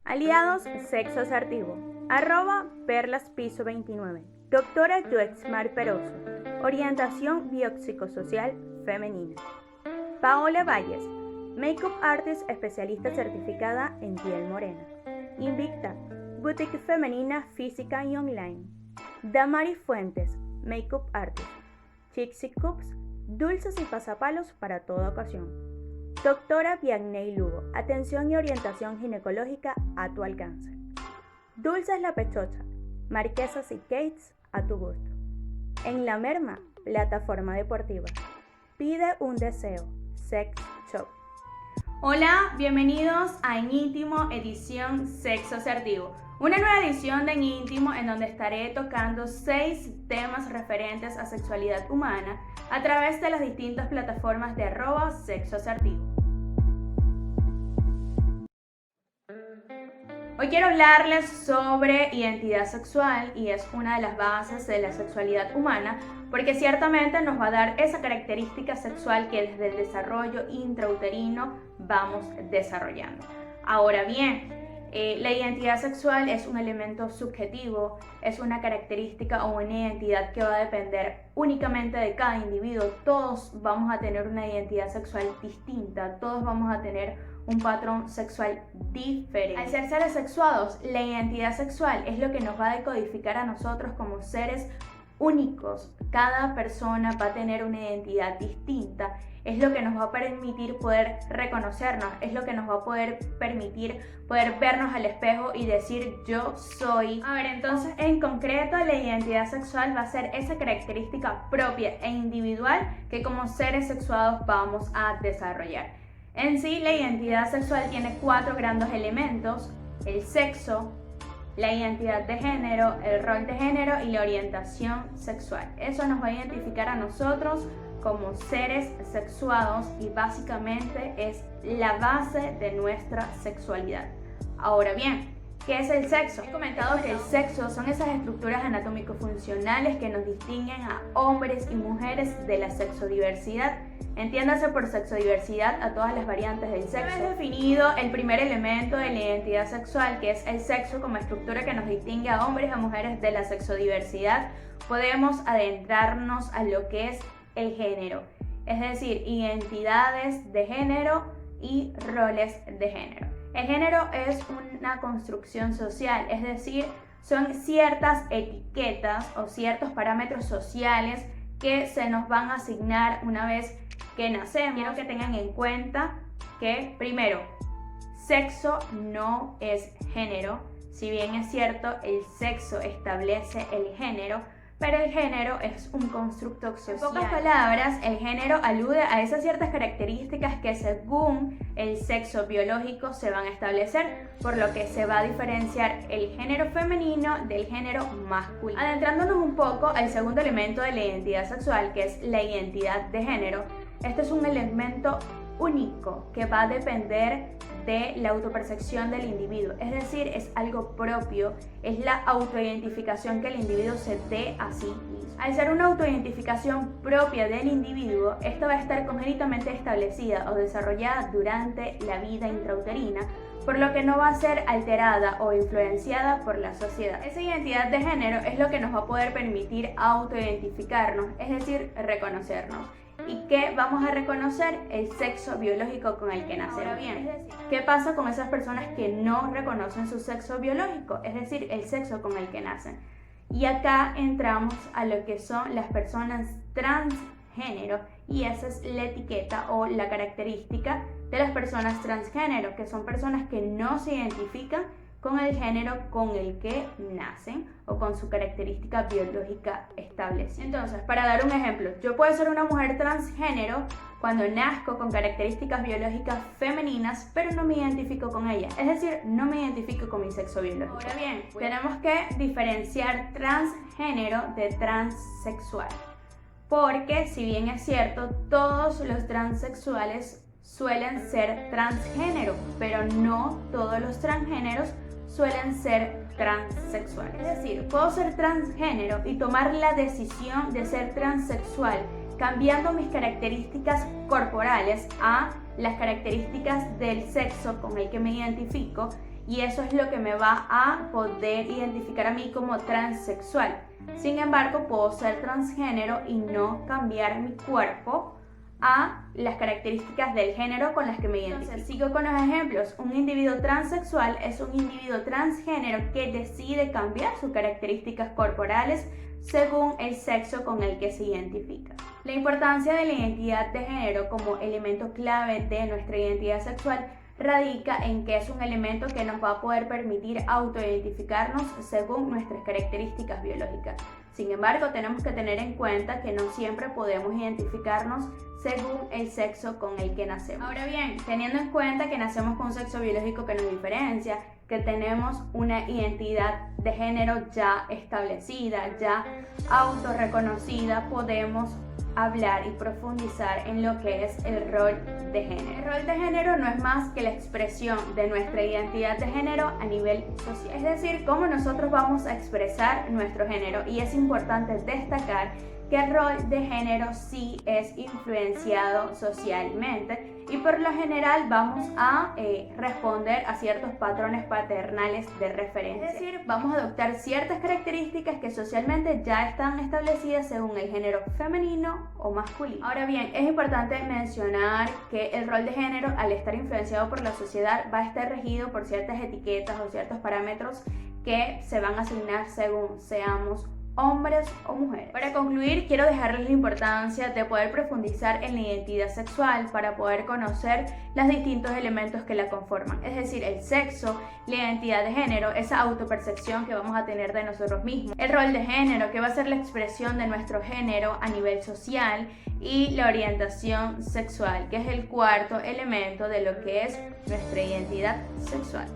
Aliados Sexo Asertivo, @perlaspiso29. Doctora Joexmar Peroso, Orientación Biopsicosocial Femenina. Paola Valles, Makeup Artist especialista certificada en piel morena. Invicta, Boutique Femenina Física y Online. Damari Fuentes, Makeup Artist. Chixi Cups, dulces y pasapalos para toda ocasión. Doctora Vianney Lugo, atención y orientación ginecológica a tu alcance. Dulces La Pechocha, marquesas y cakes a tu gusto. En La Merma, plataforma deportiva. Pide un deseo, Sex Shop. Hola, bienvenidos a En Íntimo, edición Sexo Asertivo. Una nueva edición de En Íntimo en donde estaré tocando 6 temas referentes a sexualidad humana a través de las distintas plataformas de @Sexo Asertivo. Hoy quiero hablarles sobre identidad sexual y es una de las bases de la sexualidad humana porque ciertamente nos va a dar esa característica sexual que desde el desarrollo intrauterino vamos desarrollando. Ahora bien, la identidad sexual es un elemento subjetivo, es una característica o una identidad que va a depender únicamente de cada individuo. Todos vamos a tener una identidad sexual distinta, todos vamos a tener un patrón sexual diferente. Al ser seres sexuados, la identidad sexual es lo que nos va a decodificar a nosotros como seres únicos. Cada persona va a tener una identidad distinta. Es lo que nos va a permitir poder reconocernos, es lo que nos va a poder permitir poder vernos al espejo y decir yo soy. A ver, entonces en concreto la identidad sexual va a ser esa característica propia e individual que como seres sexuados vamos a desarrollar. En sí, la identidad sexual tiene 4 grandes elementos: el sexo, la identidad de género, el rol de género y la orientación sexual. Eso nos va a identificar a nosotros como seres sexuados y básicamente es la base de nuestra sexualidad. Ahora bien, ¿qué es el sexo? He comentado que el sexo son esas estructuras anatómico-funcionales que nos distinguen a hombres y mujeres de la sexodiversidad. Entiéndase por sexodiversidad a todas las variantes del sexo. Hemos definido el primer elemento de la identidad sexual, que es el sexo como estructura que nos distingue a hombres y a mujeres de la sexodiversidad. Podemos adentrarnos a lo que es el género, es decir, identidades de género y roles de género. El género es una construcción social, es decir, son ciertas etiquetas o ciertos parámetros sociales que se nos van a asignar una vez que nacemos. Quiero que tengan en cuenta que, primero, sexo no es género. Si bien es cierto, el sexo establece el género, pero el género es un constructo social. En pocas palabras, el género alude a esas ciertas características que según el sexo biológico se van a establecer, por lo que se va a diferenciar el género femenino del género masculino. Adentrándonos un poco al segundo elemento de la identidad sexual, que es la identidad de género, este es un elemento único que va a depender de la autopercepción del individuo, es decir, es algo propio, es la autoidentificación que el individuo se dé a sí mismo. Al ser una autoidentificación propia del individuo, esta va a estar congénitamente establecida o desarrollada durante la vida intrauterina, por lo que no va a ser alterada o influenciada por la sociedad. Esa identidad de género es lo que nos va a poder permitir autoidentificarnos, es decir, reconocernos. ¿Y qué vamos a reconocer? El sexo biológico con el que nacemos. Ahora bien, ¿qué pasa con esas personas que no reconocen su sexo biológico? Es decir, el sexo con el que nacen. Y acá entramos a lo que son las personas transgénero y esa es la etiqueta o la característica de las personas transgénero, que son personas que no se identifican con el género con el que nacen o con su característica biológica establecida. Entonces, para dar un ejemplo, yo puedo ser una mujer transgénero cuando nazco con características biológicas femeninas, pero no me identifico con ella, es decir, no me identifico con mi sexo biológico. Ahora bien, tenemos que diferenciar transgénero de transexual, porque si bien es cierto, todos los transexuales suelen ser transgénero, pero no todos los transgéneros suelen ser transexuales. Es decir, puedo ser transgénero y tomar la decisión de ser transexual, cambiando mis características corporales a las características del sexo con el que me identifico y eso es lo que me va a poder identificar a mí como transexual. Sin embargo, puedo ser transgénero y no cambiar mi cuerpo a las características del género con las que me identifico. Entonces, sigo con los ejemplos. Un individuo transexual es un individuo transgénero que decide cambiar sus características corporales según el sexo con el que se identifica. La importancia de la identidad de género como elemento clave de nuestra identidad sexual radica en que es un elemento que nos va a poder permitir autoidentificarnos según nuestras características biológicas. Sin embargo, tenemos que tener en cuenta que no siempre podemos identificarnos según el sexo con el que nacemos. Ahora bien, teniendo en cuenta que nacemos con un sexo biológico que nos diferencia, que tenemos una identidad de género ya establecida, ya autorreconocida, podemos hablar y profundizar en lo que es el rol de género. El rol de género no es más que la expresión de nuestra identidad de género a nivel social, es decir, cómo nosotros vamos a expresar nuestro género, y es importante destacar que el rol de género sí es influenciado socialmente y por lo general vamos a responder a ciertos patrones paternales de referencia. Es decir, vamos a adoptar ciertas características que socialmente ya están establecidas según el género femenino o masculino. Ahora bien, es importante mencionar que el rol de género, al estar influenciado por la sociedad, va a estar regido por ciertas etiquetas o ciertos parámetros que se van a asignar según seamos hombres o mujeres. Para concluir, quiero dejarles la importancia de poder profundizar en la identidad sexual para poder conocer los distintos elementos que la conforman, es decir, el sexo, la identidad de género, esa autopercepción que vamos a tener de nosotros mismos, el rol de género, que va a ser la expresión de nuestro género a nivel social, y la orientación sexual, que es el cuarto elemento de lo que es nuestra identidad sexual.